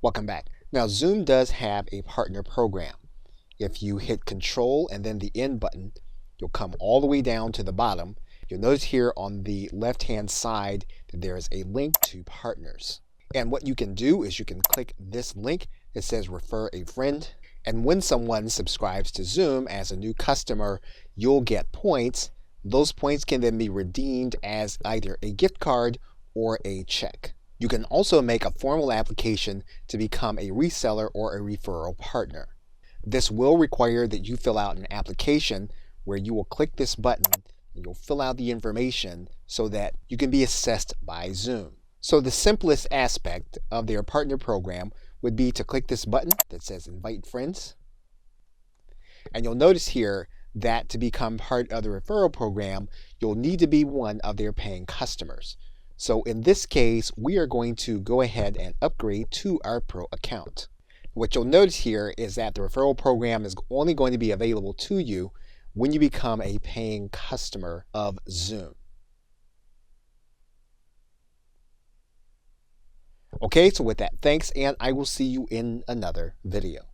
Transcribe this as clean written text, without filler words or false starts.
Welcome back. Now, Zoom does have a partner program. If you hit Control and then the End button, you'll come all the way down to the bottom. You'll notice here on the left-hand side that there is a link to partners. And what you can do is you can click this link. It says Refer a Friend. And when someone subscribes to Zoom as a new customer, you'll get points. Those points can then be redeemed as either a gift card or a check. You can also make a formal application to become a reseller or a referral partner. This will require that you fill out an application where you will click this button and you'll fill out the information so that you can be assessed by Zoom. So the simplest aspect of their partner program would be to click this button that says Invite Friends. And you'll notice here that to become part of the referral program, you'll need to be one of their paying customers. So in this case, we are going to go ahead and upgrade to our Pro account. What you'll notice here is that the referral program is only going to be available to you when you become a paying customer of Zoom. Okay, so with that, thanks, and I will see you in another video.